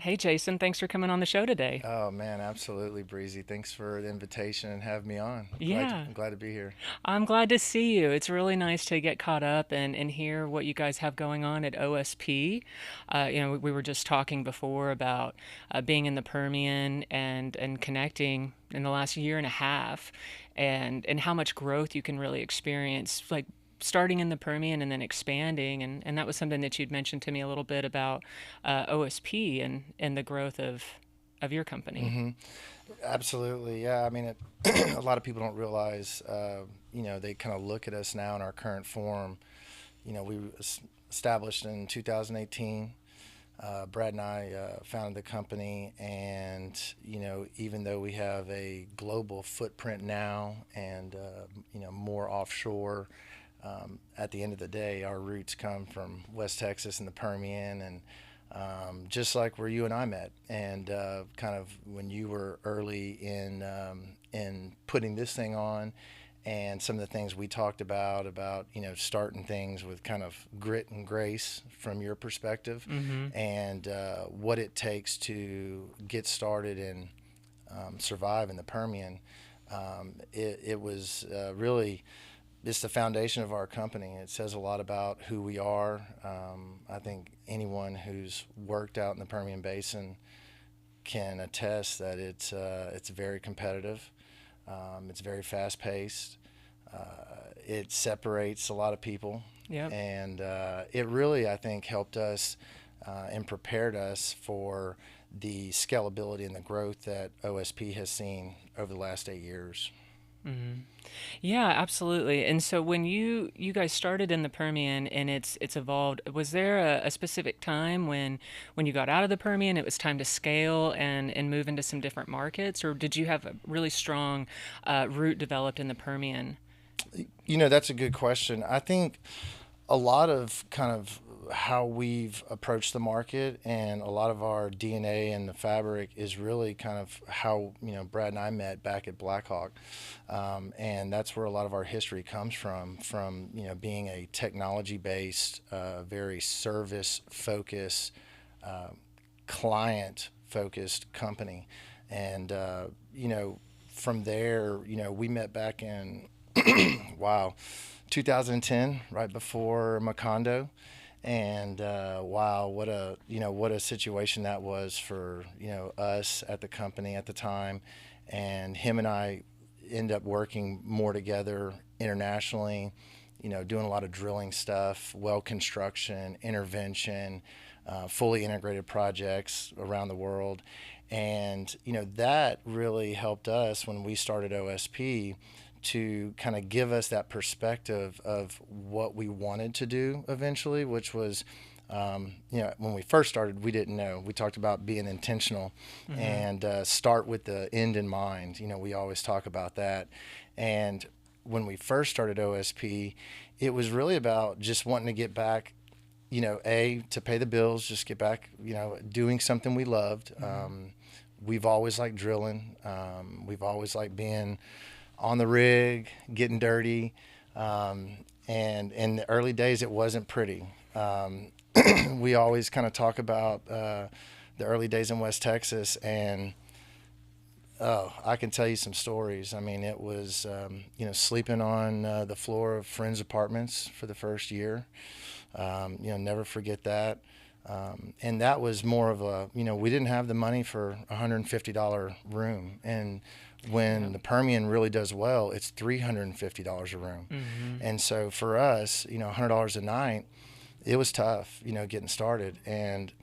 Hey, Jason, thanks for coming on the show today. Oh man, absolutely, Breezy. Thanks for the invitation and having me on. Yeah, I'm glad to be here. I'm glad to see you. It's really nice to get caught up and hear what you guys have going on at OSP. We were just talking before about being in the Permian and connecting in the last year and a half, and how much growth you can really experience, like starting in the Permian and then expanding. And that was something that you'd mentioned to me a little bit about OSP and the growth of your company. hmm Absolutely, yeah. I mean, a lot of people don't realize, they kind of look at us now in our current form. We established in 2018. Brad and I founded the company, and even though we have a global footprint now, and more offshore, at the end of the day, our roots come from West Texas and the Permian, and just like where you and I met, and kind of when you were early in putting this thing on, and some of the things we talked about starting things with kind of grit and grace from your perspective, Mm-hmm. and what it takes to get started and survive in the Permian. It was really it's the foundation of our company. It says a lot about who we are. I think anyone who's worked out in the Permian Basin can attest that it's very competitive. It's very fast paced. It separates a lot of people, Yep. and it really, I think, helped us and prepared us for the scalability and the growth that OSP has seen over the last 8 years. Mm-hmm. Yeah, absolutely. And so when you guys started in the Permian and it's evolved, was there a specific time when you got out of the Permian, it was time to scale and move into some different markets, or did you have a really strong root developed in the Permian? That's a good question. I think a lot of kind of how we've approached the market and a lot of our DNA and the fabric is really kind of how Brad and I met back at Blackhawk, and that's where a lot of our history comes from being a technology based, very service focused, uh, client focused company, and from there we met back in wow, 2010, right before Macondo, and wow, what a situation that was for us at the company at the time, and him and I end up working more together internationally. Doing a lot of drilling stuff, well construction, intervention, fully integrated projects around the world, and that really helped us when we started OSP to kind of give us that perspective of what we wanted to do eventually, which was, when we first started, we didn't know. We talked about being intentional Mm-hmm. and start with the end in mind. We always talk about that. And when we first started OSP, it was really about just wanting to get back, to pay the bills, just get back, doing something we loved. Mm-hmm. We've always liked drilling. We've always liked being on the rig, getting dirty. And in the early days, it wasn't pretty. We always kind of talk about the early days in West Texas, and oh, I can tell you some stories. I mean, it was sleeping on the floor of friends' apartments for the first year. Never forget that. And that was more of a, we didn't have the money for $150 room. And when Yep. the Permian really does well, it's $350 a room. Mm-hmm. And so for us, $100 a night, it was tough, getting started. And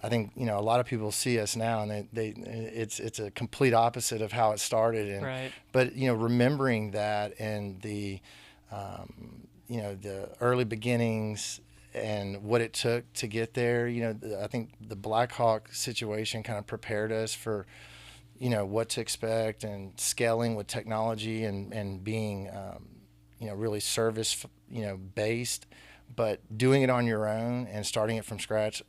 I think a lot of people see us now, and it's a complete opposite of how it started. And Right. but remembering that and the early beginnings and what it took to get there. I think the Black Hawk situation kind of prepared us for what to expect and scaling with technology and being really service based, but doing it on your own and starting it from scratch.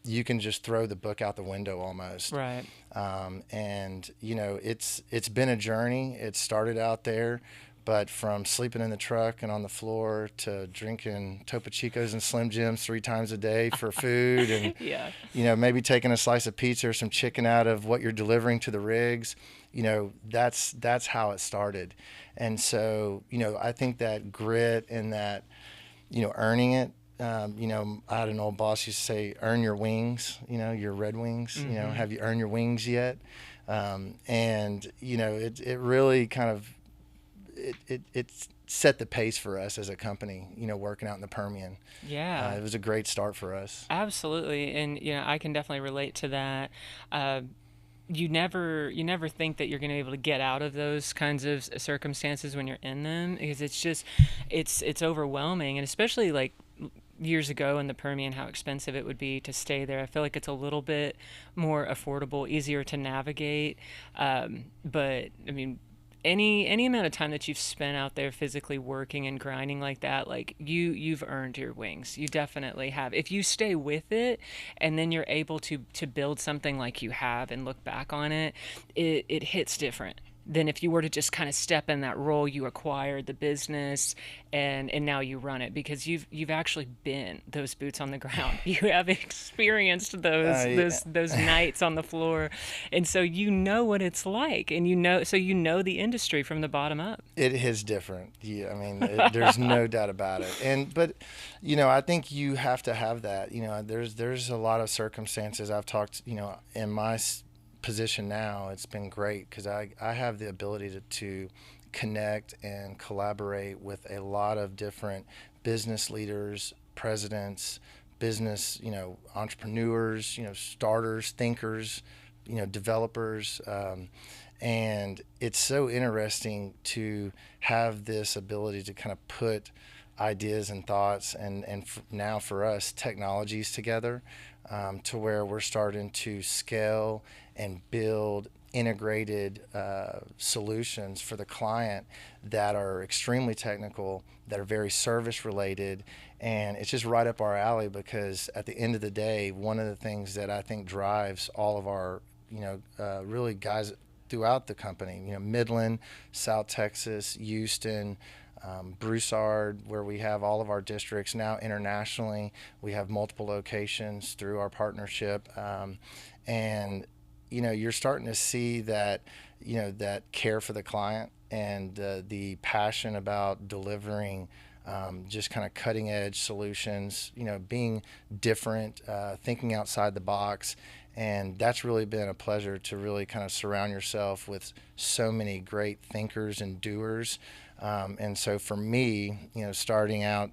You can just throw the book out the window almost. Right. And it's been a journey. It started out there, But from sleeping in the truck and on the floor to drinking Topo Chicos and Slim Jims 3 times a day for food, and Yeah. maybe taking a slice of pizza or some chicken out of what you're delivering to the rigs, that's how it started. And so, I think that grit and that, earning it. I had an old boss used to say, "Earn your wings." Your red wings. Mm-hmm. Have you earned your wings yet? And it really kind of it set the pace for us as a company. Working out in the Permian, Yeah. it was a great start for us. Absolutely, and I can definitely relate to that. Uh, you never think that you're going to be able to get out of those kinds of circumstances when you're in them, because it's overwhelming, and especially like years ago in the Permian, how expensive it would be to stay there. I feel like it's a little bit more affordable, easier to navigate. But I mean, any amount of time that you've spent out there physically working and grinding like that, like you've earned your wings. You definitely have. If you stay with it and then you're able to build something like you have and look back on it, it hits different than if you were to just kind of step in that role. You acquired the business, and now you run it, because you've actually been those boots on the ground. You have experienced those Uh, those those nights on the floor, and so you know what it's like, and you know the industry from the bottom up. it is different. Yeah, I mean, there's no doubt about it. But I think you have to have that. There's a lot of circumstances I've talked. In my position now, it's been great because I have the ability to connect and collaborate with a lot of different business leaders, presidents, business, entrepreneurs, starters, thinkers, developers. And it's so interesting to have this ability to kind of put ideas and thoughts and now for us technologies together, to where we're starting to scale and build integrated solutions for the client that are extremely technical, that are very service related. And it's just right up our alley, because at the end of the day, one of the things that I think drives all of our really guys throughout the company, Midland, South Texas, Houston, Broussard, where we have all of our districts now internationally. We have multiple locations through our partnership, and you're starting to see that that care for the client and the passion about delivering. Just kind of cutting edge solutions, being different, thinking outside the box. And that's really been a pleasure to really kind of surround yourself with so many great thinkers and doers. And so for me, starting out,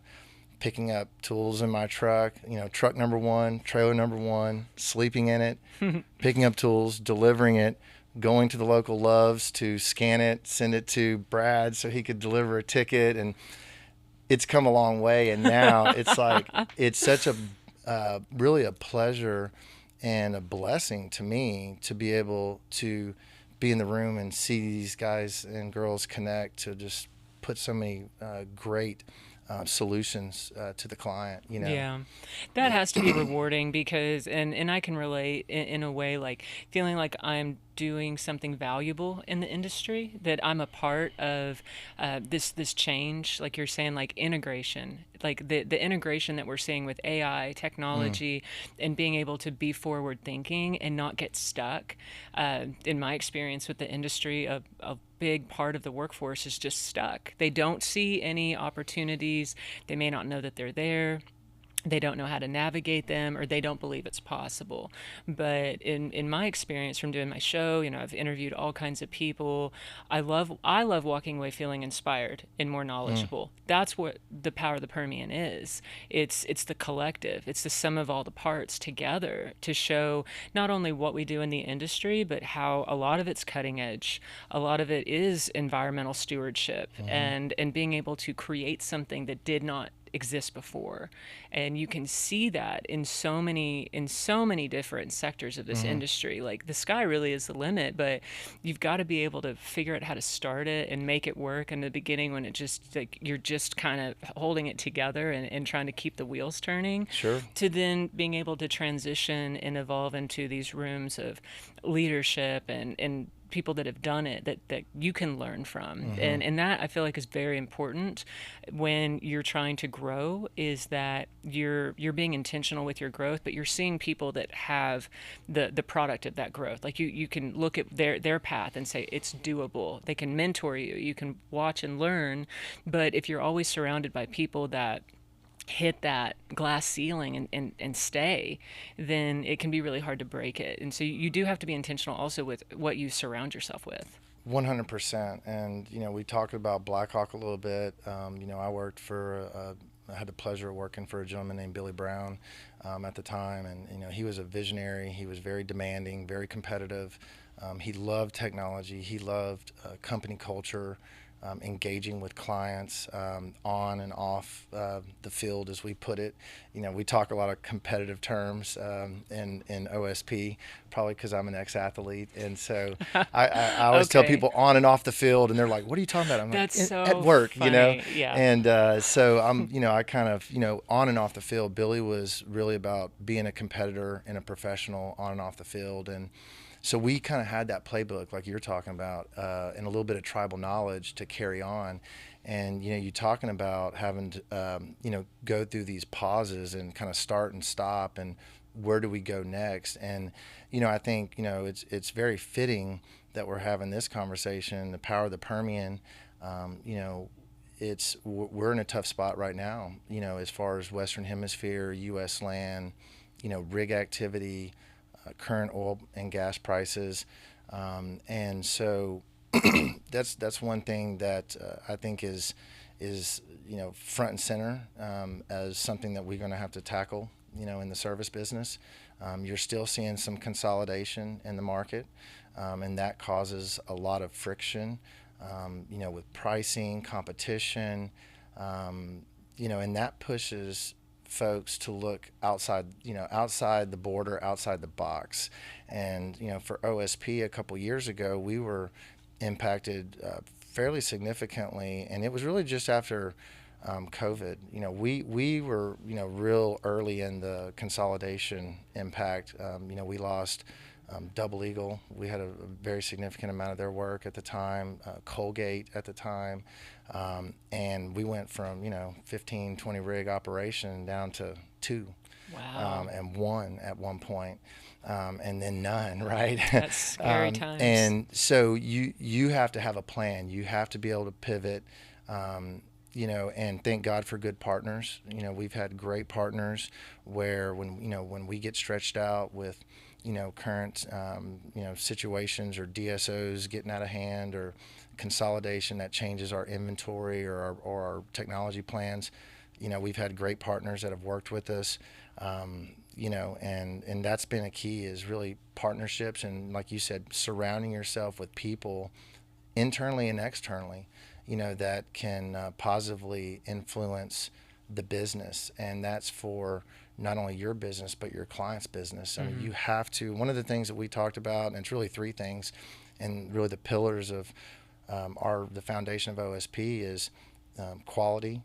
picking up tools in my truck, truck number one, trailer number one, sleeping in it, picking up tools, delivering it, going to the local Loves to scan it, send it to Brad so he could deliver a ticket. And it's come a long way. And now it's like, it's such a really a pleasure and a blessing to me to be able to be in the room and see these guys and girls connect, to just put so many great solutions to the client. Yeah, that has to be rewarding, because and I can relate in a way, like feeling like I'm doing something valuable in the industry, that I'm a part of this change, like you're saying, like integration, like the integration that we're seeing with AI Mm. technology, and being able to be forward thinking and not get stuck. In my experience with the industry, a big part of the workforce is just stuck. They don't see any opportunities. They may not know that they're there. They don't know how to navigate them, or they don't believe it's possible. But in my experience from doing my show, I've interviewed all kinds of people. I love walking away feeling inspired and more Mm. knowledgeable. That's what the power of the Permian is. It's the collective. It's the sum of all the parts together to show not only what we do in the industry, but how a lot of it's cutting edge. A lot of it is environmental stewardship, Mm-hmm. and being able to create something that did not exist before. And you can see that in so many different sectors of this Mm-hmm. industry. Like, the sky really is the limit, but you've got to be able to figure out how to start it and make it work in the beginning, when it just, like, you're just kind of holding it together and trying to keep the wheels turning, Sure. to then being able to transition and evolve into these rooms of leadership and people that have done it that you can learn from. Mm-hmm. And that I feel like is very important when you're trying to grow, is that you're being intentional with your growth, but you're seeing people that have the product of that growth. Like you can look at their path and say it's doable. They can mentor you. You can watch and learn. But if you're always surrounded by people that hit that glass ceiling and stay, then it can be really hard to break it. And so you do have to be intentional also with what you surround yourself with. 100%. And, we talked about Blackhawk a little bit. I worked I had the pleasure of working for a gentleman named Billy Brown at the time. And, he was a visionary. He was very demanding, very competitive. He loved technology. He loved company culture, engaging with clients on and off the field, as we put it. We talk a lot of competitive terms in OSP, probably because I'm an ex-athlete, and so I always tell Okay. people on and off the field, and they're like, "What are you talking about?" I'm like, That's At so work, funny. Yeah. And so I kind of, on and off the field. Billy was really about being a competitor and a professional on and off the field, and so we kind of had that playbook, like you're talking about, and a little bit of tribal knowledge to carry on. And you're talking about having to, go through these pauses and kind of start and stop, and where do we go next? And I think it's very fitting that we're having this conversation. The power of the Permian. We're in a tough spot right now. As far as Western Hemisphere, U.S. land, rig activity, current oil and gas prices, and so that's one thing that I think is front and center as something that we're going to have to tackle. In the service business, you're still seeing some consolidation in the market, and that causes a lot of friction. With pricing, competition, and that pushes folks to look outside the border, outside the box. And for OSP a couple years ago, we were impacted fairly significantly, and it was really just after COVID. We were real early in the consolidation impact. We lost Double Eagle. We had a very significant amount of their work at the time. Colgate at the time. And we went from 15, 20 rig operation down to two, Wow. and one at one point, and then none, right? That's scary times. And so you have to have a plan. You have to be able to pivot. And thank God for good partners. We've had great partners where when we get stretched out with current situations, or DSOs getting out of hand, or consolidation that changes our inventory, or our technology plans. We've had great partners that have worked with us. And that's been a key, is really partnerships, and like you said, surrounding yourself with people internally and externally, that can positively influence the business. And that's for not only your business, but your client's business. I mean, Mm-hmm. you have to, one of the things that we talked about, and it's really three things, and really the pillars of the foundation of OSP is quality,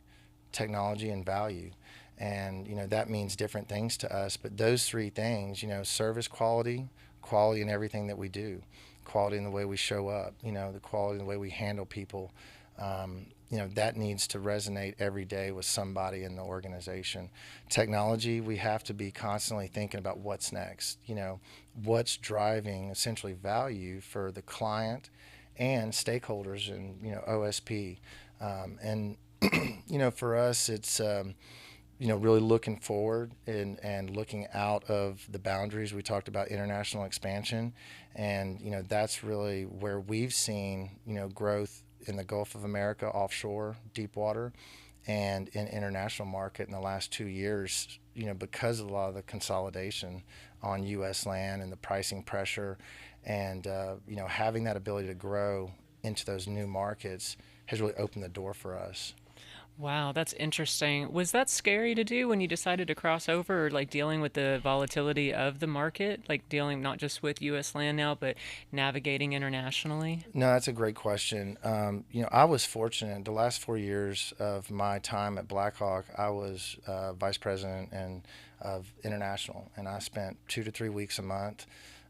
technology, and value. And that means different things to us, but those three things, service quality, quality in everything that we do, quality in the way we show up, the quality in the way we handle people, that needs to resonate every day with somebody in the organization. Technology, we have to be constantly thinking about what's next, what's driving essentially value for the client and stakeholders in OSP. And for us, it's really looking forward, and looking out of the boundaries. We talked about international expansion, and that's really where we've seen growth in the Gulf of America, offshore, deep water, and in international market in the last 2 years. Because of a lot of the consolidation on U.S. land and the pricing pressure, and having that ability to grow into those new markets has really opened the door for us. Wow, that's interesting. Was that scary to do when you decided to cross over, or like dealing with the volatility of the market, like dealing not just with U.S. land now, but navigating internationally? No, that's a great question. I was fortunate. The last 4 years of my time at Blackhawk, I was vice president of international, and I spent 2 to 3 weeks a month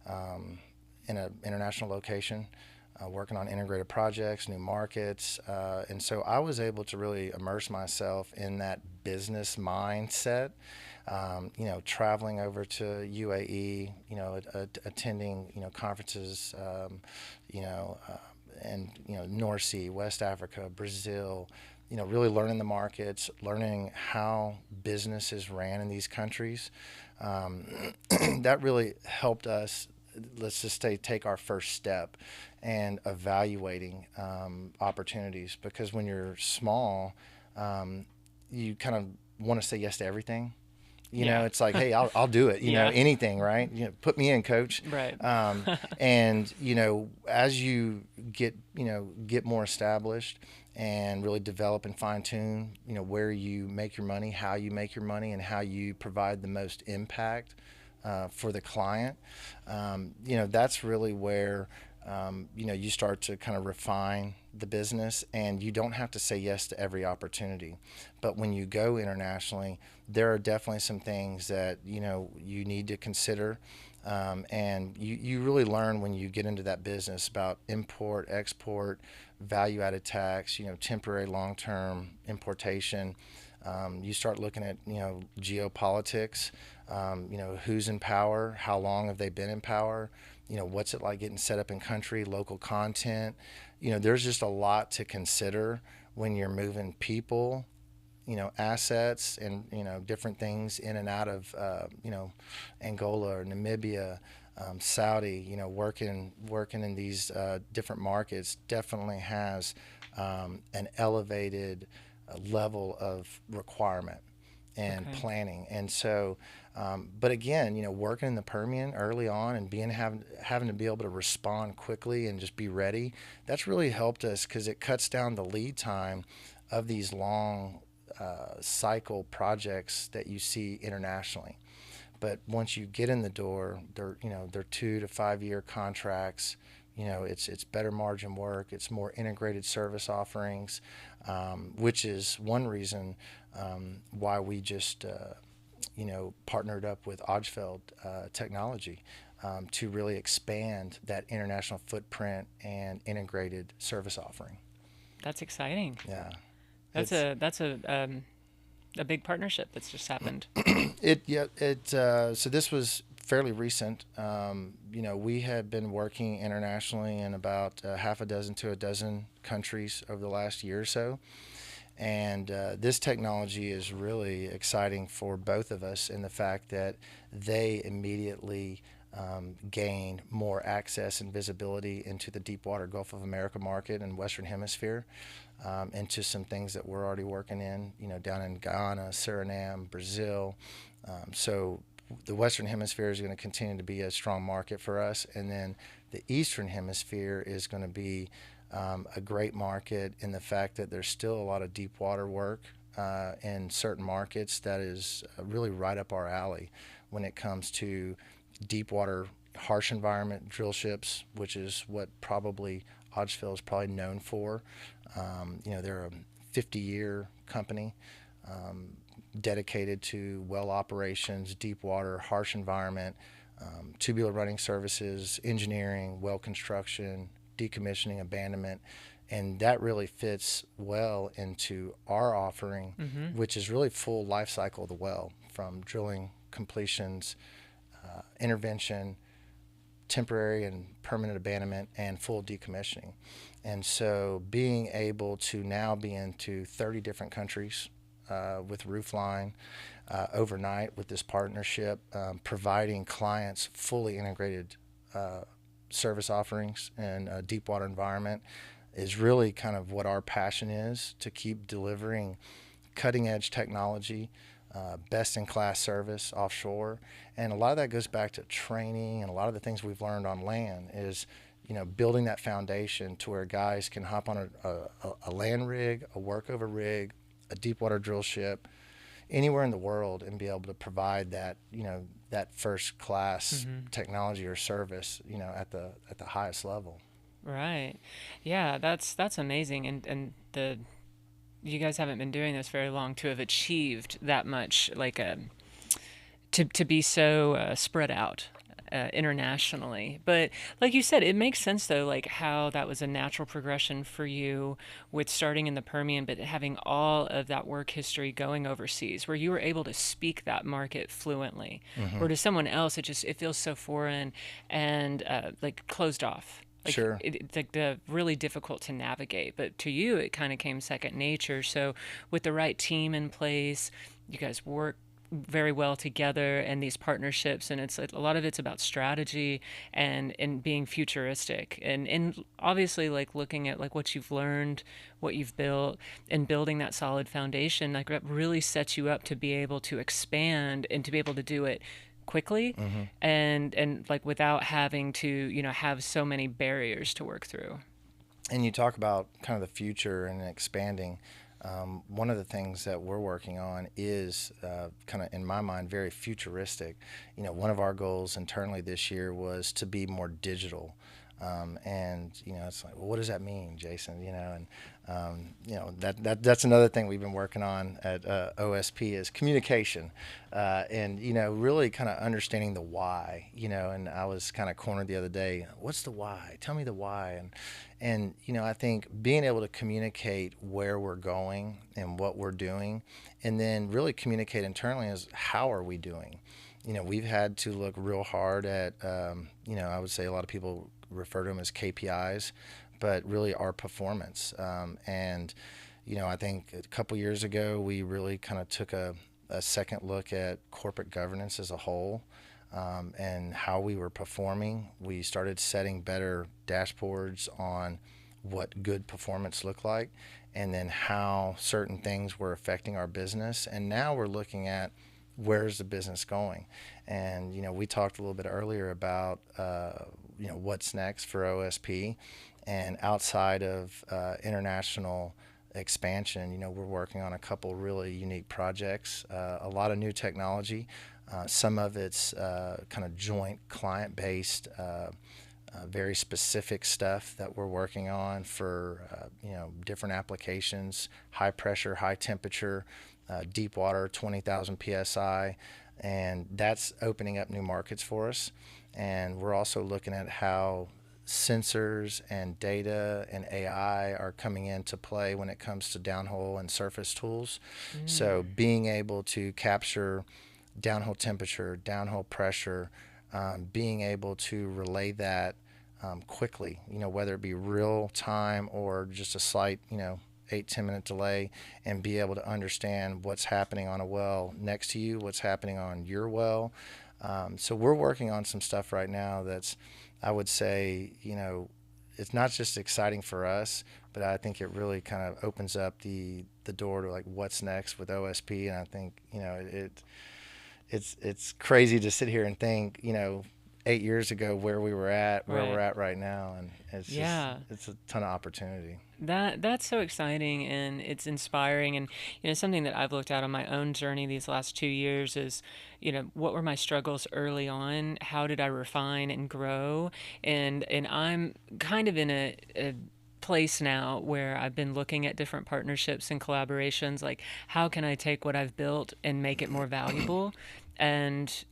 um, in an international location, working on integrated projects, new markets. And so I was able to really immerse myself in that business mindset. Traveling over to UAE, attending, conferences, you know, uh, and North Sea, West Africa, Brazil. Really learning the markets, learning how businesses ran in these countries. Um, that really helped us. Let's just say take our first step and evaluating opportunities, because when you're small, um, you kind of want to say yes to everything. Yeah. It's like, hey, I'll do it. Yeah. Anything, right? Put me in, coach. Right. And as you get more established and really develop and fine tune, where you make your money, how you make your money, and how you provide the most impact for the client. That's really where you start to kind of refine the business, and you don't have to say yes to every opportunity. But when you go internationally, there are definitely some things that you need to consider. And you really learn when you get into that business about import, export, value added tax, temporary, long term importation. You start looking at geopolitics, who's in power, how long have they been in power, what's it like getting set up in country, local content. There's just a lot to consider when you're moving people, assets, and different things in and out of Angola or Namibia, Saudi. Working in these different markets definitely has an elevated level of requirement and Okay. planning. And so, but again, working in the Permian early on and having to be able to respond quickly and just be ready, that's really helped us because it cuts down the lead time of these long cycle projects that you see internationally. But once you get in the door, they're 2 to 5 year contracts. It's better margin work. It's more integrated service offerings, which is one reason why we just partnered up with Odgefeld Technology to really expand that international footprint and integrated service offering. That's exciting. Yeah, That's it's a big partnership that's just happened. it yeah it so this was fairly recent. We had been working internationally in about half a dozen to a dozen countries over the last year or so. And this technology is really exciting for both of us in the fact that they immediately gain more access and visibility into the deepwater Gulf of America market and Western Hemisphere, into some things that we're already working in, down in Guyana, Suriname, Brazil. So the Western Hemisphere is going to continue to be a strong market for us. And then the Eastern Hemisphere is going to be a great market in the fact that there's still a lot of deep water work in certain markets that is really right up our alley when it comes to deep water, harsh environment drill ships, which is what probably Odgefell is probably known for. They're a 50-year company dedicated to well operations, deep water, harsh environment, tubular running services, engineering, well construction, decommissioning, abandonment, and that really fits well into our offering, Mm-hmm. which is really full life cycle of the well, from drilling, completions, intervention, temporary and permanent abandonment, and full decommissioning. And so being able to now be into 30 different countries with Roofline overnight with this partnership, providing clients fully integrated service offerings in a deep water environment is really kind of what our passion is, to keep delivering cutting edge technology, best in class service offshore. And a lot of that goes back to training, and a lot of the things we've learned on land is building that foundation to where guys can hop on a land rig, a workover rig, a deep water drill ship anywhere in the world and be able to provide that that first class Mm-hmm. technology or service at the highest level. Right. Yeah, that's amazing. And you guys haven't been doing this very long to have achieved that much, like to be so spread out. internationally. But like you said, it makes sense though, like how that was a natural progression for you with starting in the Permian, but having all of that work history going overseas, where you were able to speak that market fluently. Hmm. Where to someone else, it feels so foreign and like closed off. Like Sure. it's like really difficult to navigate, but to you it kind of came second nature. So with the right team in place, you guys work very well together and these partnerships, and it's a lot of it's about strategy and being futuristic and obviously like looking at like what you've learned, what you've built, and building that solid foundation like that really sets you up to be able to expand and to be able to do it quickly Hmm. and like without having to have so many barriers to work through. And you talk about kind of the future and expanding. One of the things that we're working on is kind of, in my mind, very futuristic. One of our goals internally this year was to be more digital. And it's like, well, what does that mean, Jason? That's another thing we've been working on at OSP is communication, and really kind of understanding the why. And I was kind of cornered the other day. What's the why? Tell me the why. And I think being able to communicate where we're going and what we're doing, and then really communicate internally is how are we doing. We've had to look real hard at, I would say a lot of people refer to them as KPIs, but really our performance. And I think a couple years ago, we really kind of took a second look at corporate governance as a whole, and how we were performing. We started setting better dashboards on what good performance looked like, and then how certain things were affecting our business. And now we're looking at where's the business going. And we talked a little bit earlier about what's next for OSP, and outside of international expansion, we're working on a couple really unique projects, a lot of new technology. Some of it's kind of joint client based, very specific stuff that we're working on for different applications, high pressure, high temperature, deep water, 20,000 psi, and that's opening up new markets for us. And we're also looking at how sensors and data and AI are coming into play when it comes to downhole and surface tools. So Mm, being able to capture downhole temperature, downhole pressure, being able to relay that quickly, whether it be real time or just a slight, 8-10 minute delay, and be able to understand what's happening on a well next to you, what's happening on your well. So we're working on some stuff right now that's, I would say, it's not just exciting for us, but I think it really kind of opens up the door to like what's next with OSP. And I think it's crazy to sit here and think 8 years ago where we were at, where we're right. at right now, and Yeah. it's a ton of opportunity. That's so exciting and it's inspiring, and something that I've looked at on my own journey these last 2 years is what were my struggles early on, how did I refine and grow, and I'm kind of in a place now where I've been looking at different partnerships and collaborations, like how can I take what I've built and make it more valuable and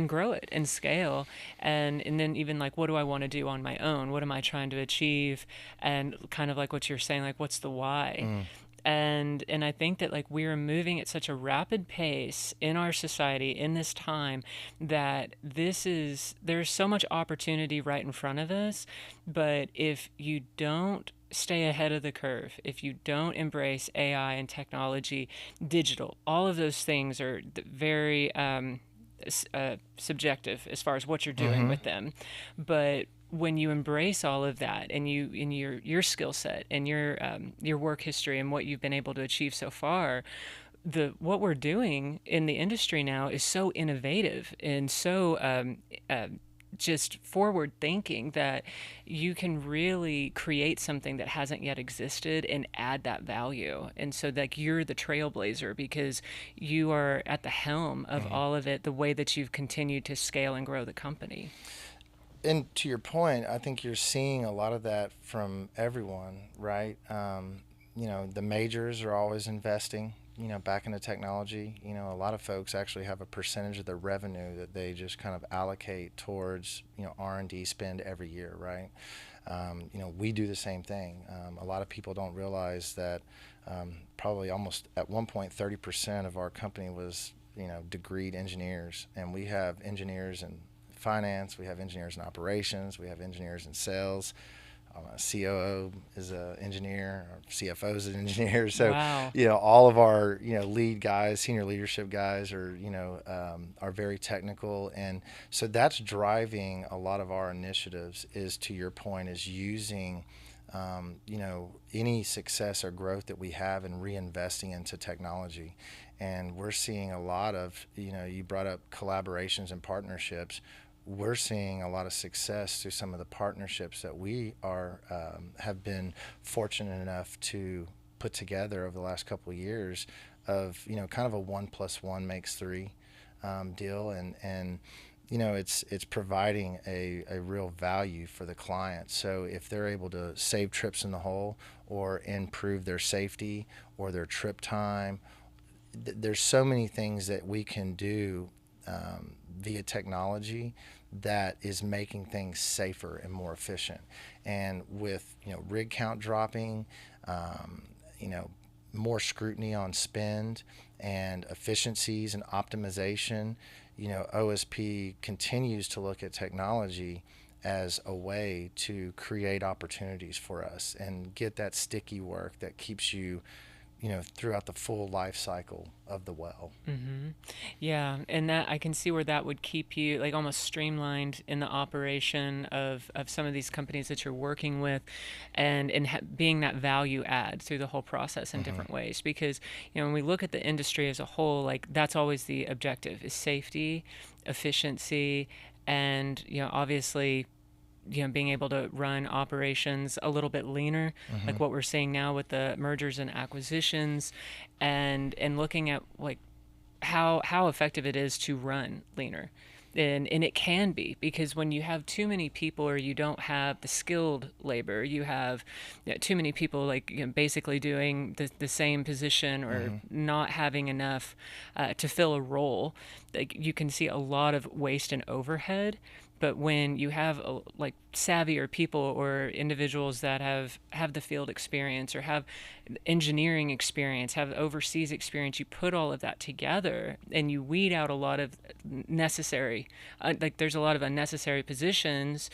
grow it and scale, and then even like what do I want to do on my own, what am I trying to achieve, and kind of like what you're saying, like what's the why. Mm. And I think that like we're moving at such a rapid pace in our society in this time that there's so much opportunity right in front of us, but if you don't stay ahead of the curve, if you don't embrace AI and technology, digital, all of those things are very subjective as far as what you're doing Mm-hmm. with them. But when you embrace all of that and you in your skill set and your work history and what you've been able to achieve so far, the what we're doing in the industry now is so innovative and so just forward thinking that you can really create something that hasn't yet existed and add that value. And so like you're the trailblazer because you are at the helm of Mm-hmm. all of it, the way that you've continued to scale and grow the company. And to your point, I think you're seeing a lot of that from everyone, right? The majors are always investing. back into technology, a lot of folks actually have a percentage of their revenue that they just kind of allocate towards, R&D spend every year, right? We do the same thing. A lot of people don't realize that probably almost at one point 30% of our company was, degreed engineers, and we have engineers in finance, we have engineers in operations, we have engineers in sales. COO is an engineer, our CFO is an engineer. So, Wow. all of our, lead guys, senior leadership guys are very technical. And so that's driving a lot of our initiatives is, to your point, is using, any success or growth that we have and reinvesting into technology. And we're seeing a lot of, you brought up collaborations and partnerships. We're seeing a lot of success through some of the partnerships that we are have been fortunate enough to put together over the last couple of years, of kind of a 1+1 makes 3 deal. And it's providing a real value for the client. So if they're able to save trips in the hole or improve their safety or their trip time, there's so many things that we can do via technology that is making things safer and more efficient. And with rig count dropping, you know more scrutiny on spend and efficiencies and optimization, OSP continues to look at technology as a way to create opportunities for us and get that sticky work that keeps you, throughout the full life cycle of the well. Hmm. Yeah, and that I can see where that would keep you like almost streamlined in the operation of some of these companies that you're working with, and being that value add through the whole process in Hmm. different ways. Because when we look at the industry as a whole, like that's always the objective is safety, efficiency, and obviously being able to run operations a little bit leaner, Hmm. like what we're seeing now with the mergers and acquisitions, and looking at like how effective it is to run leaner. And it can be because when you have too many people or you don't have the skilled labor, you have too many people like basically doing the same position or Hmm. not having enough to fill a role, like you can see a lot of waste and overhead. But when you have like savvier people or individuals that have the field experience or have engineering experience, have overseas experience, you put all of that together and you weed out a lot of necessary, like there's a lot of unnecessary positions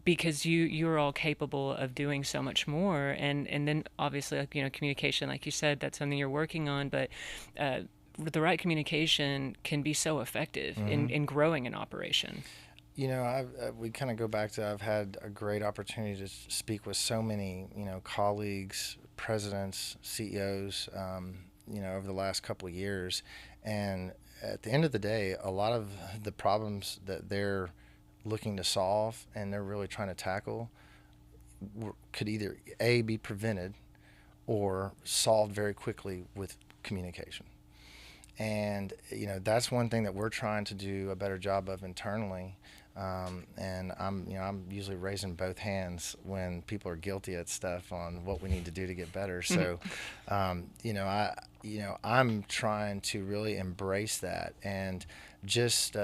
because you're all capable of doing so much more. And then obviously like communication, like you said, that's something you're working on, but uh, the right communication can be so effective Hmm. in growing an operation. We kind of go back to, I've had a great opportunity to speak with so many, colleagues, presidents, CEOs, over the last couple of years. And at the end of the day, a lot of the problems that they're looking to solve and they're really trying to tackle could either A, be prevented or solved very quickly with communication. And that's one thing that we're trying to do a better job of internally. And I'm usually raising both hands when people are guilty at stuff on what we need to do to get better. So, I'm trying to really embrace that. And just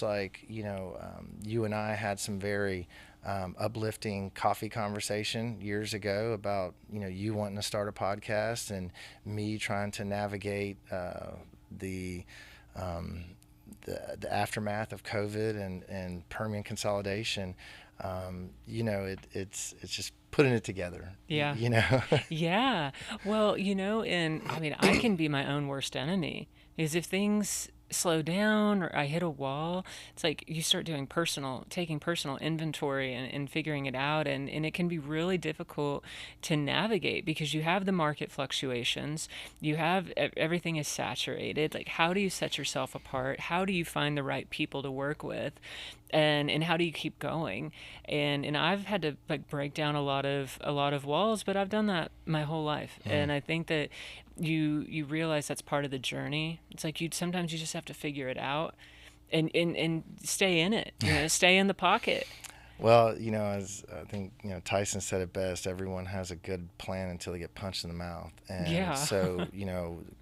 like you and I had some very uplifting coffee conversation years ago about you wanting to start a podcast and me trying to navigate the um, the aftermath of COVID and Permian consolidation. It's just putting it together. Yeah. You know. Yeah. Well, and I mean, I can be my own worst enemy. Is if things slow down or I hit a wall, it's like you start taking personal inventory and figuring it out. And it can be really difficult to navigate because you have the market fluctuations, you have everything is saturated. Like, how do you set yourself apart? How do you find the right people to work with? And how do you keep going? And I've had to like break down a lot of walls, but I've done that my whole life. Mm. And I think that you realize that's part of the journey. It's like you sometimes you just have to figure it out and stay in it, stay in the pocket. Well, as I think Tyson said it best, everyone has a good plan until they get punched in the mouth. And Yeah. so,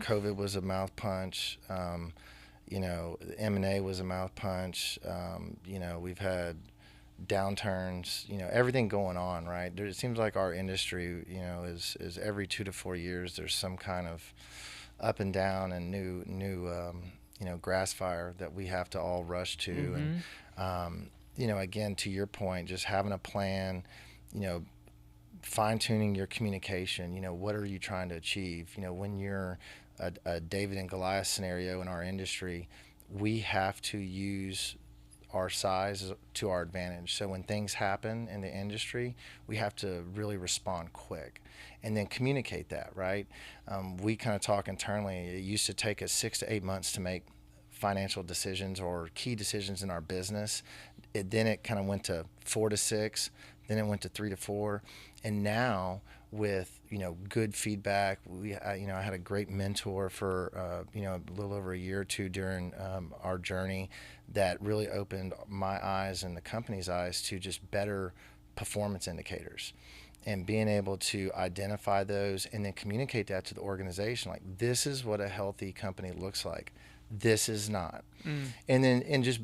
COVID was a mouth punch. M&A was a mouth punch. We've had downturns. Everything going on, right? It seems like our industry, is every 2 to 4 years there's some kind of up and down and new grass fire that we have to all rush to. And Mm-hmm. again, to your point, just having a plan, you know, fine tuning your communication. What are you trying to achieve? When you're a David and Goliath scenario in our industry, we have to use our size to our advantage. So when things happen in the industry, we have to really respond quick and then communicate that, right? We kind of talk internally. It used to take us 6 to 8 months to make financial decisions or key decisions in our business. Then it kind of went to 4 to 6, then it went to 3 to 4, and now with good feedback, I had a great mentor for a little over a year or two during our journey that really opened my eyes and the company's eyes to just better performance indicators and being able to identify those and then communicate that to the organization, like, this is what a healthy company looks like, this is not. Mm. And just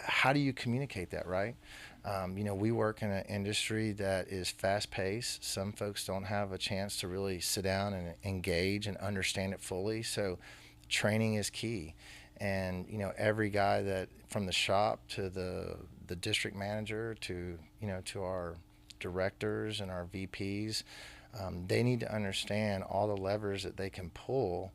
how do you communicate that, right? We work in an industry that is fast paced. Some folks don't have a chance to really sit down and engage and understand it fully, so training is key. And every guy that, from the shop to the district manager to our directors and our VPs, they need to understand all the levers that they can pull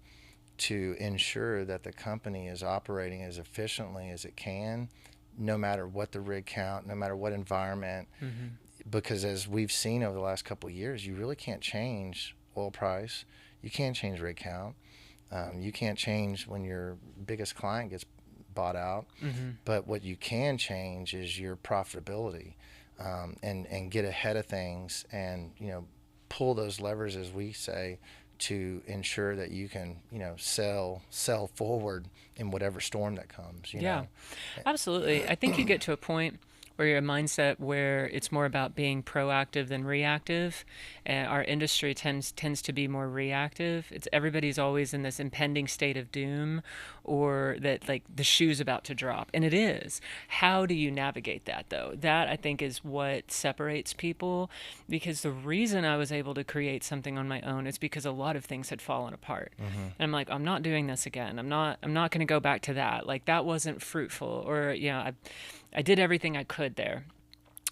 to ensure that the company is operating as efficiently as it can, no matter what the rig count, no matter what environment. Mm-hmm. Because as we've seen over the last couple of years, you really can't change oil price. You can't change rig count. You can't change when your biggest client gets bought out. Mm-hmm. But what you can change is your profitability, and get ahead of things, and pull those levers, as we say, to ensure that you can sell forward in whatever storm that comes. Yeah, absolutely. I think you get to a point where you're a mindset where it's more about being proactive than reactive. And our industry tends to be more reactive. It's everybody's always in this impending state of doom, or that like the shoe's about to drop, and it is. How do you navigate that though? That I think is what separates people, because the reason I was able to create something on my own is because a lot of things had fallen apart. Mm-hmm. And I'm like, I'm not doing this again. I'm not going to go back to that. Like that wasn't fruitful, or I did everything I could there.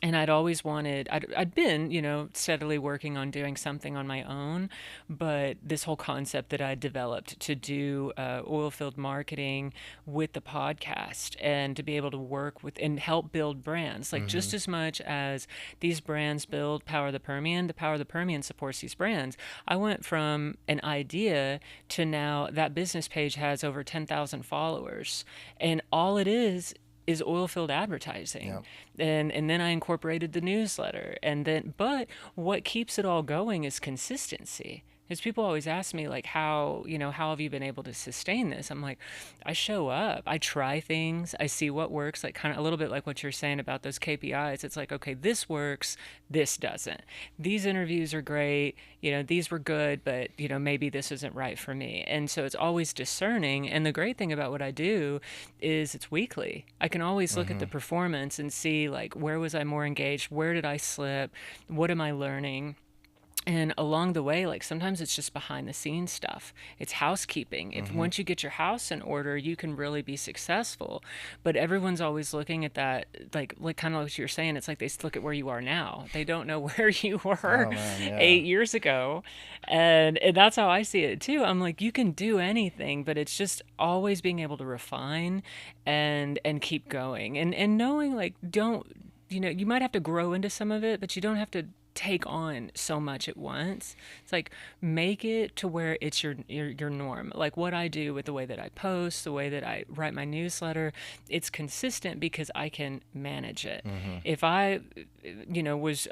And I'd always wanted, I'd been, steadily working on doing something on my own, but this whole concept that I developed to do oilfield marketing with the podcast, and to be able to work with and help build brands, like Mm-hmm. just as much as these brands build Power of the Power of the Permian supports these brands. I went from an idea to now that business page has over 10,000 followers, and all it is oil field advertising. Yep. And then I incorporated the newsletter. And then but what keeps it all going is consistency. Because people always ask me, like, how have you been able to sustain this? I'm like, I show up, I try things, I see what works, like kind of a little bit like what you're saying about those KPIs. It's like, okay, this works, this doesn't. These interviews are great, these were good, but maybe this isn't right for me. And so it's always discerning. And the great thing about what I do is it's weekly. I can always look at Mm-hmm. the performance and see, like, where was I more engaged? Where did I slip? What am I learning? And along the way, like sometimes it's just behind the scenes stuff. It's housekeeping. If Mm-hmm. once you get your house in order, you can really be successful. But everyone's always looking at that, like kind of like what you're saying. It's like they look at where you are now. They don't know where you were Oh man, yeah. 8 years ago, and that's how I see it too. I'm like, you can do anything, but it's just always being able to refine and keep going, and knowing, like, don't, you might have to grow into some of it, but you don't have to take on so much at once. It's like, make it to where it's your norm. Like what I do with the way that I post, the way that I write my newsletter, it's consistent because I can manage it. Mm-hmm. If I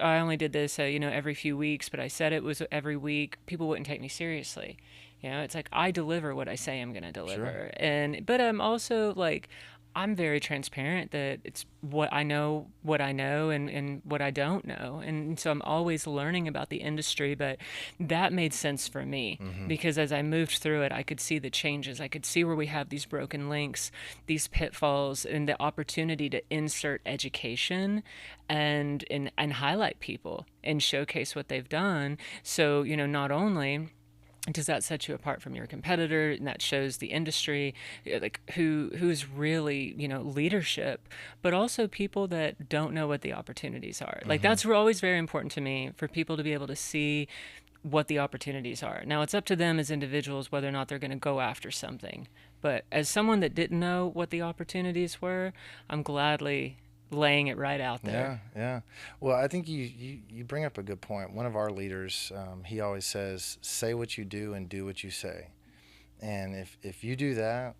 I only did this every few weeks, but I said it was every week, people wouldn't take me seriously. It's like I deliver what I say I'm going to Sure. deliver. But I'm also like, I'm very transparent that it's what I know, and what I don't know. And so I'm always learning about the industry, but that made sense for me Hmm. because as I moved through it, I could see the changes. I could see where we have these broken links, these pitfalls, and the opportunity to insert education and highlight people and showcase what they've done. So, not only does that set you apart from your competitor, and that shows the industry like who's really leadership, but also people that don't know what the opportunities are. Like Hmm. that's always very important to me, for people to be able to see what the opportunities are. Now it's up to them as individuals whether or not they're going to go after something, but as someone that didn't know what the opportunities were, I'm gladly laying it right out there. Yeah, yeah. Well, I think you bring up a good point. One of our leaders, he always says, "Say what you do and do what you say." And if you do that,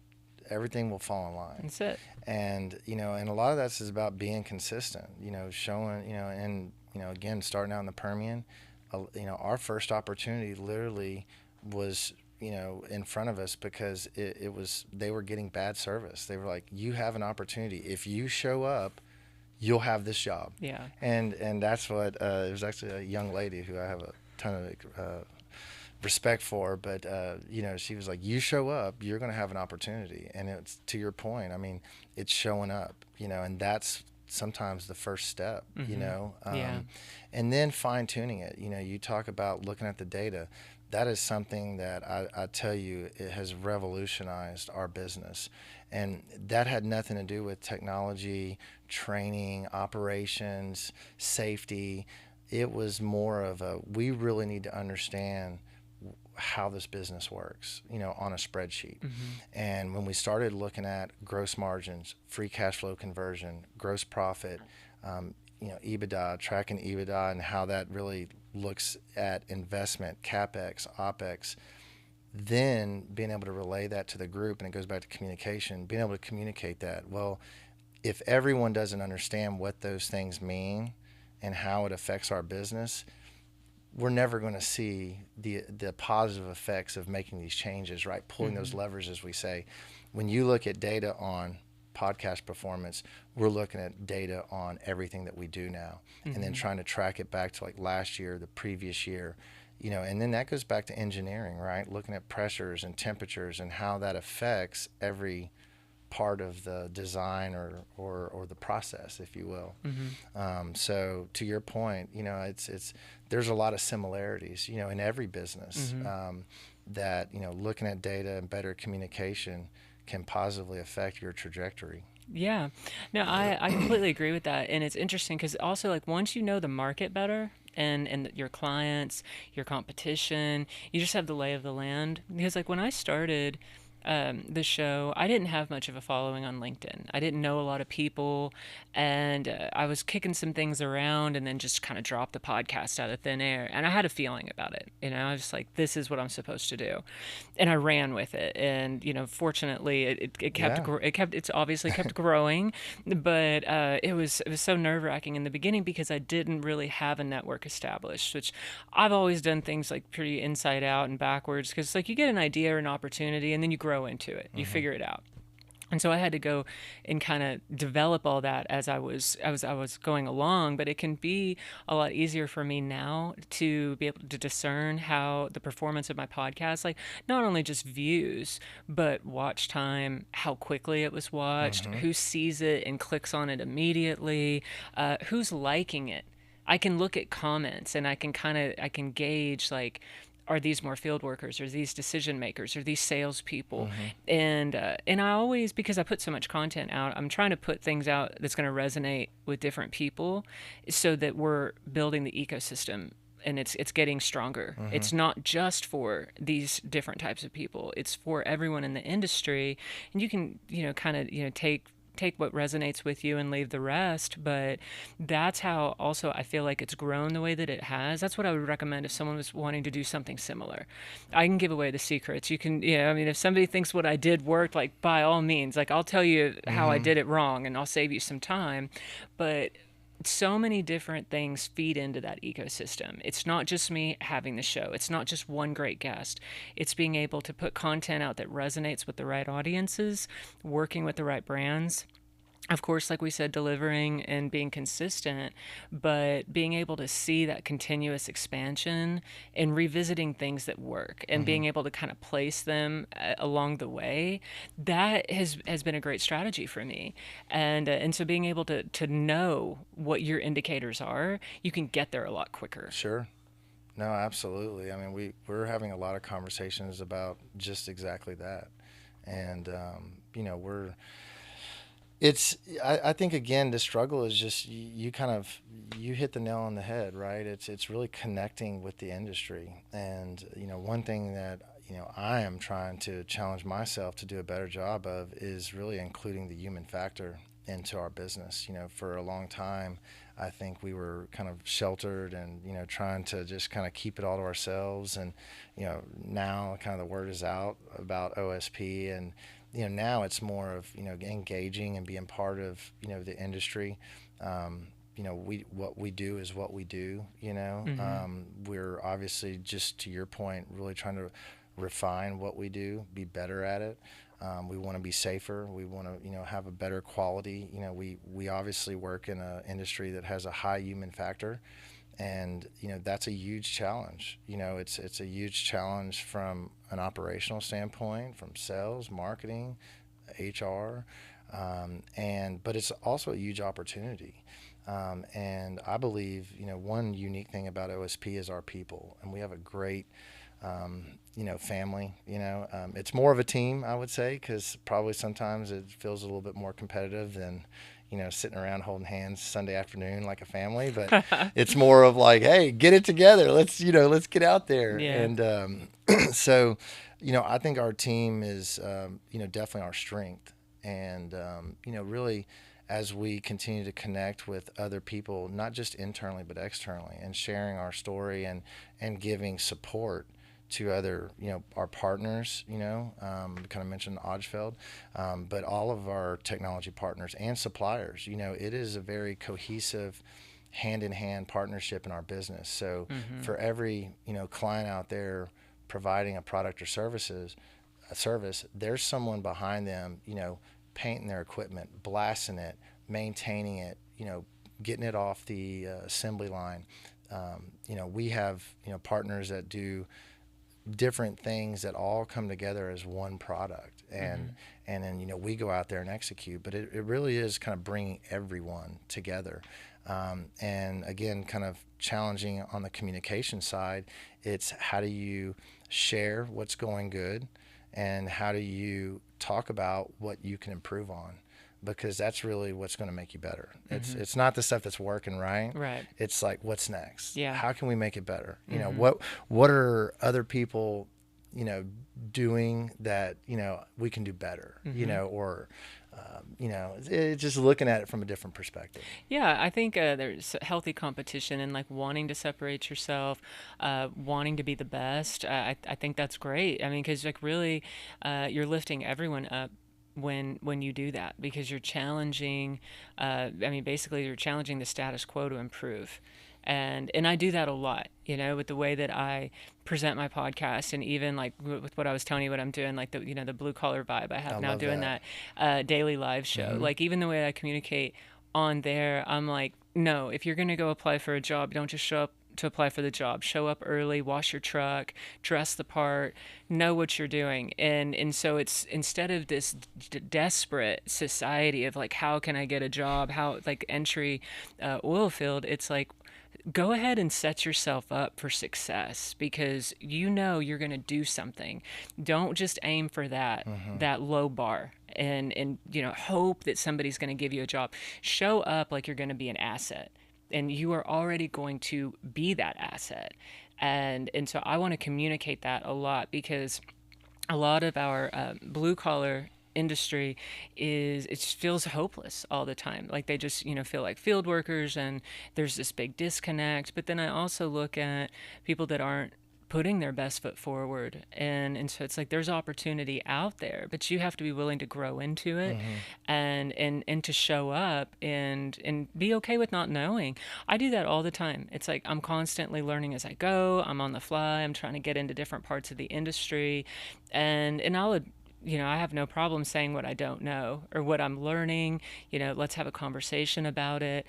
everything will fall in line. That's it. And and a lot of that's is about being consistent. Showing and again, starting out in the Permian, our first opportunity literally was in front of us because it was they were getting bad service. They were like, "You have an opportunity. If you show up, you'll have this job." Yeah. And that's what it was actually a young lady who I have a ton of respect for, but she was like, "You show up, you're going to have an opportunity." And it's to your point. I mean, it's showing up, and that's sometimes the first step, Yeah. and then fine tuning it. You talk about looking at the data. That is something that I tell you, it has revolutionized our business. And that had nothing to do with technology, training, operations, safety. It was more of we really need to understand how this business works, on a spreadsheet. Hmm. And when we started looking at gross margins, free cash flow conversion, gross profit, EBITDA, tracking EBITDA, and how that really looks at investment, capex, opex, then being able to relay that to the group, and it goes back to communication, being able to communicate that. Well, if everyone doesn't understand what those things mean and how it affects our business, we're never going to see the positive effects of making these changes, right? Pulling those Hmm. levers, as we say. When you look at data on podcast performance, we're looking at data on everything that we do now, and then Hmm. trying to track it back to like last year, the previous year, and then that goes back to engineering, right? Looking at pressures and temperatures and how that affects every part of the design or the process, if you will. Hmm. So to your point, it's there's a lot of similarities, in every business, Hmm. that looking at data and better communication can positively affect your trajectory. Yeah. No, I completely agree with that. And it's interesting because also, like, once you know the market better, and your clients, your competition, you just have the lay of the land. Because, like, when I started the show, I didn't have much of a following on LinkedIn. I didn't know a lot of people, and I was kicking some things around, and then just kind of dropped the podcast out of thin air. And I had a feeling about it. I was just like, this is what I'm supposed to do, and I ran with it. And fortunately, it kept Yeah. it's obviously kept growing, but it was so nerve wracking in the beginning because I didn't really have a network established, which I've always done things like pretty inside out and backwards, because like you get an idea or an opportunity and then you grow into it, you Hmm. figure it out. And so I had to go and kind of develop all that as I was going along. But it can be a lot easier for me now to be able to discern how the performance of my podcast, like not only just views, but watch time, how quickly it was watched, Hmm. who sees it and clicks on it immediately, who's liking it. I can look at comments, and I can gauge, like, are these more field workers, or these decision makers, or these salespeople? Hmm. And I always, because I put so much content out, I'm trying to put things out that's going to resonate with different people, so that we're building the ecosystem, and it's getting stronger. Hmm. It's not just for these different types of people. It's for everyone in the industry. And you can, kind of, take what resonates with you and leave the rest. But that's how also I feel like it's grown the way that it has. That's what I would recommend if someone was wanting to do something similar. I can give away the secrets. You can, I mean, if somebody thinks what I did worked, like, by all means, like, I'll tell you how I Hmm. did it wrong, and I'll save you some time. But so many different things feed into that ecosystem. It's not just me having the show. It's not just one great guest. It's being able to put content out that resonates with the right audiences, working with the right brands, of course, like we said, delivering and being consistent, but being able to see that continuous expansion and revisiting things that work and Hmm. being able to kind of place them along the way, that has been a great strategy for me. And so being able to know what your indicators are, you can get there a lot quicker. Sure. No, absolutely. I mean, we're having a lot of conversations about just exactly that, and we're it's I think again the struggle is just you kind of you hit the nail on the head, right? It's really connecting with the industry, and one thing that I am trying to challenge myself to do a better job of is really including the human factor into our business. For a long time, I think we were kind of sheltered and trying to just kind of keep it all to ourselves, and now kind of the word is out about OSP, and now it's more of engaging and being part of the industry. We what we do is what we do. Mm-hmm. We're obviously, just to your point, really trying to refine what we do, be better at it. We want to be safer. We want to have a better quality. We obviously work in an industry that has a high human factor, and that's a huge challenge. It's a huge challenge from an operational standpoint, from sales, marketing, HR, and but it's also a huge opportunity. And I believe one unique thing about OSP is our people, and we have a great family. It's more of a team, I would say, because probably sometimes it feels a little bit more competitive than sitting around holding hands Sunday afternoon like a family. But it's more of like, hey, get it together. Let's get out there. Yeah. And so, I think our team is, definitely our strength. And, really, as we continue to connect with other people, not just internally, but externally, and sharing our story and giving support to other, our partners, we kind of mentioned Odgefeld, but all of our technology partners and suppliers, it is a very cohesive hand in hand partnership in our business. So Mm-hmm. for every, client out there providing a product or a service, there's someone behind them, painting their equipment, blasting it, maintaining it, getting it off the assembly line. We have, partners that do different things that all come together as one product, and Mm-hmm. then we go out there and execute, but it really is kind of bringing everyone together, and again kind of challenging on the communication side. It's how do you share what's going good, and how do you talk about what you can improve on, because that's really what's going to make you better. It's Mm-hmm. it's not the stuff that's working right. Right. It's like, what's next? Yeah. How can we make it better? Mm-hmm. What are other people, you know, doing that we can do better? Mm-hmm. Or it's just looking at it from a different perspective. Yeah, I think there's healthy competition and like wanting to separate yourself, wanting to be the best. I think that's great. I mean, because like really, you're lifting everyone up when you do that because you're challenging. I mean, basically, you're challenging the status quo to improve. And I do that a lot, with the way that I present my podcast, and even like with what I was telling you, what I'm doing, like the blue collar vibe I I have now love doing that. that daily live show. Hmm. Like even the way I communicate on there, I'm like, no, if you're gonna go apply for a job, don't just show up to apply for the job. Show up early, wash your truck, dress the part, know what you're doing. And so it's instead of this desperate society of like how can I get a job, how like entry oil field, it's like go ahead and set yourself up for success because you're going to do something. Don't just aim for Hmm. that low bar and hope that somebody's going to give you a job. Show up like you're going to be an asset and you are already going to be that asset. And so I want to communicate that a lot because a lot of our blue collar industry is it feels hopeless all the time, like they just feel like field workers, and there's this big disconnect. But then I also look at people that aren't putting their best foot forward. And so it's like there's opportunity out there, but you have to be willing to grow into it Mm-hmm. and to show up and be okay with not knowing. I do that all the time. It's like I'm constantly learning as I go. I'm on the fly. I'm trying to get into different parts of the industry, and I have no problem saying what I don't know or what I'm learning. Let's have a conversation about it.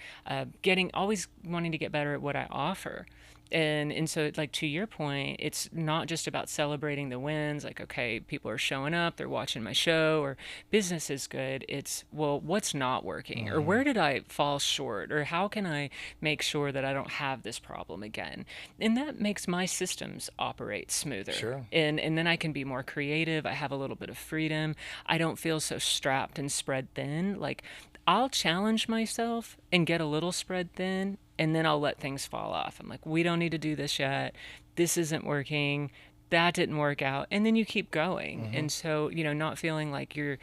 Getting always wanting to get better at what I offer. And so, like, to your point, it's not just about celebrating the wins, like, okay, people are showing up, they're watching my show, or business is good. It's, well, what's not working, or Mm-hmm. where did I fall short, or how can I make sure that I don't have this problem again? And that makes my systems operate smoother. Sure. And then I can be more creative. I have a little bit of freedom. I don't feel so strapped and spread thin. Like, I'll challenge myself and get a little spread thin, and then I'll let things fall off. I'm like, we don't need to do this yet. This isn't working. That didn't work out. And then you keep going. Mm-hmm. And so, not feeling like you're,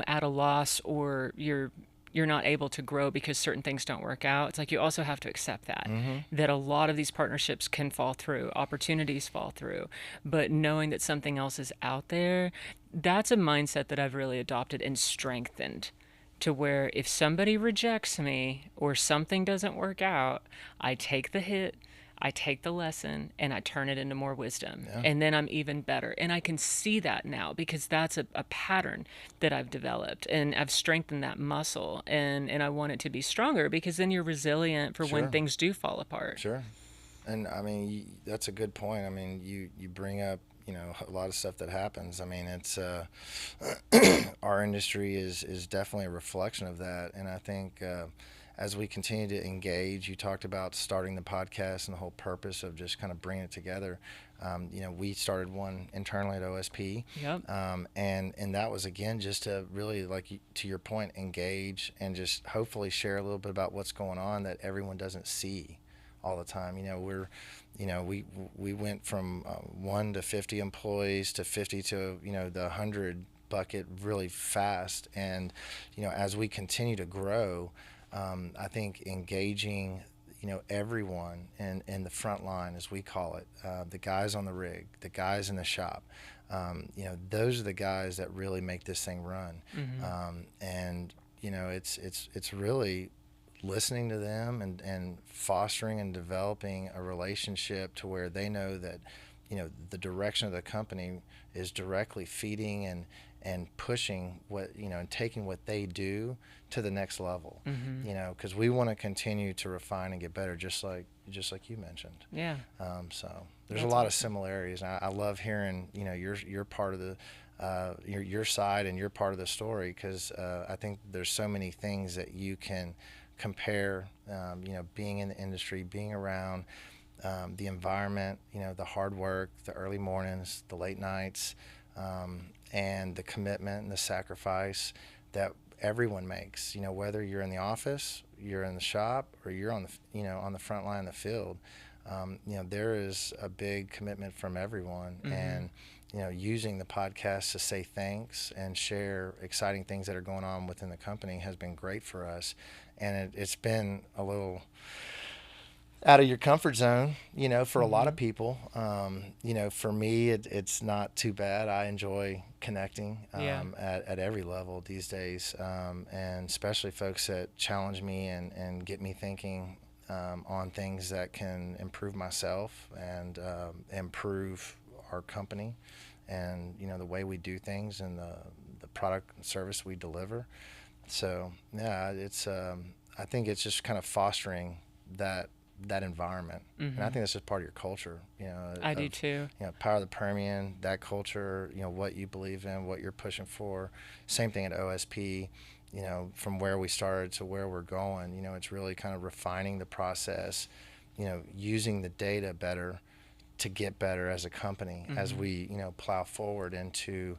at a loss, or you're not able to grow because certain things don't work out. It's like you also have to accept that Mm-hmm. that a lot of these partnerships can fall through, opportunities fall through, but knowing that something else is out there, that's a mindset that I've really adopted and strengthened, to where if somebody rejects me or something doesn't work out, I take the hit, I take the lesson, and I turn it into more wisdom. Yeah. And then I'm even better. And I can see that now because that's a pattern that I've developed, and I've strengthened that muscle. And I want it to be stronger because then you're resilient for when Sure. things do fall apart. Sure. And I mean, that's a good point. I mean, you bring up, a lot of stuff that happens. I mean, it's our industry is definitely a reflection of that. And I think as we continue to engage, you talked about starting the podcast and the whole purpose of just kind of bringing it together. We started one internally at OSP, Yep. and that was again just to really, like to your point, engage and just hopefully share a little bit about what's going on that everyone doesn't see all the time. We went from 1 to 50 employees to 50 to the 100 bucket really fast, and as we continue to grow, I think engaging everyone in the front line, as we call it, the guys on the rig, the guys in the shop. Those are the guys that really make this thing run, Mm-hmm. and it's really listening to them and fostering and developing a relationship to where they know that the direction of the company is directly feeding and pushing what and taking what they do to the next level. Mm-hmm. Because we want to continue to refine and get better, just like you mentioned. Yeah. So there's a That's lot of awesome. similarities, and I love hearing your part of the your side and your part of the story, because I think there's so many things that you can compare, being in the industry, being around the environment, the hard work, the early mornings, the late nights, and the commitment and the sacrifice that everyone makes. Whether you're in the office, you're in the shop, or you're on the front line in the field. There is a big commitment from everyone, Mm-hmm. and using the podcast to say thanks and share exciting things that are going on within the company has been great for us. And it's been a little out of your comfort zone, for a lot Mm-hmm. of people. For me, it's not too bad. I enjoy connecting Yeah. at every level these days, and especially folks that challenge me and get me thinking on things that can improve myself and improve our company, and the way we do things and the product and service we deliver. So yeah, it's I think it's just kind of fostering that environment, and I Mm-hmm. think that's just part of your culture. I do Of too. Power of the Permian, that culture. What you believe in, what you're pushing for. Same thing at OSP. From where we started to where we're going. It's really kind of refining the process. Using the data better to get better as a company as Mm-hmm. we plow forward into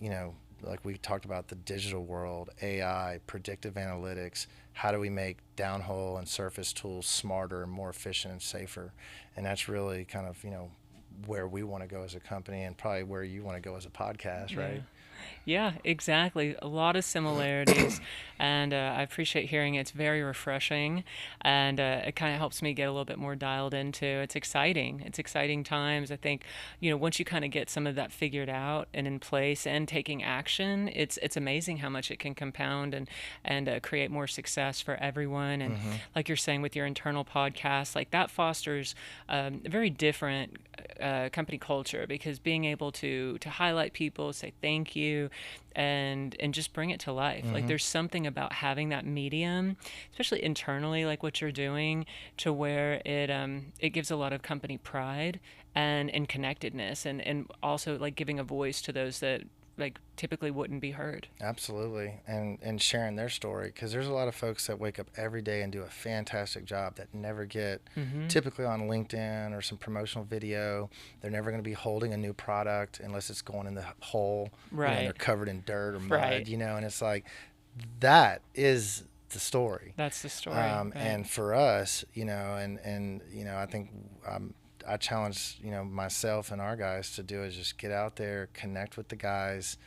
you know like we talked about, the digital world, AI, predictive analytics. How do we make downhole and surface tools smarter and more efficient and safer? And that's really kind of where we want to go as a company, and probably where you want to go as a podcast, Yeah. right? Yeah, exactly. A lot of similarities, and I appreciate hearing it. It's very refreshing, and it kind of helps me get a little bit more dialed into. It's exciting. It's exciting times. I think, once you kind of get some of that figured out and in place and taking action, it's amazing how much it can compound and create more success for everyone. And Hmm. like you're saying with your internal podcast, like that fosters a very different company culture because being able to highlight people, say thank you, and just bring it to life. Like Hmm. there's something about having that medium, especially internally, like what you're doing, to where it gives a lot of company pride and connectedness, and also like giving a voice to those that like typically wouldn't be heard. Absolutely, and sharing their story, because there's a lot of folks that wake up every day and do a fantastic job that never get Mm-hmm. typically on LinkedIn or some promotional video. They're never going to be holding a new product unless it's going in the hole, and they're Right. covered in dirt or mud, Right. and it's like that is the story. That's the story. Right. And for us, I think I challenge myself and our guys to do is just get out there, connect with the guys,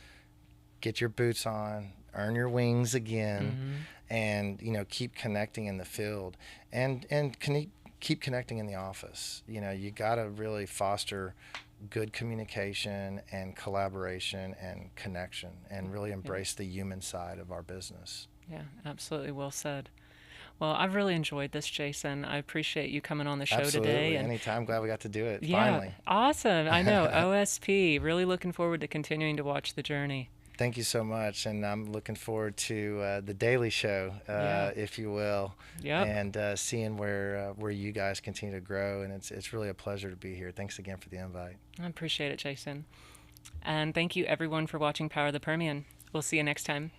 get your boots on, earn your wings again, Mm-hmm. and keep connecting in the field, keep connecting in the office. You got to really foster good communication and collaboration and connection, and really Yeah. embrace the human side of our business. Yeah. Absolutely. Well said. Well, I've really enjoyed this, Jason. I appreciate you coming on the show today. Absolutely. And Anytime. Glad we got to do it yeah, finally. awesome. I know. OSP. Really looking forward to continuing to watch the journey. Thank you so much, and I'm looking forward to the Daily Show, Yeah. if you will, Yep. and seeing where you guys continue to grow. And it's really a pleasure to be here. Thanks again for the invite. I appreciate it, Jason. And thank you, everyone, for watching Power of the Permian. We'll see you next time.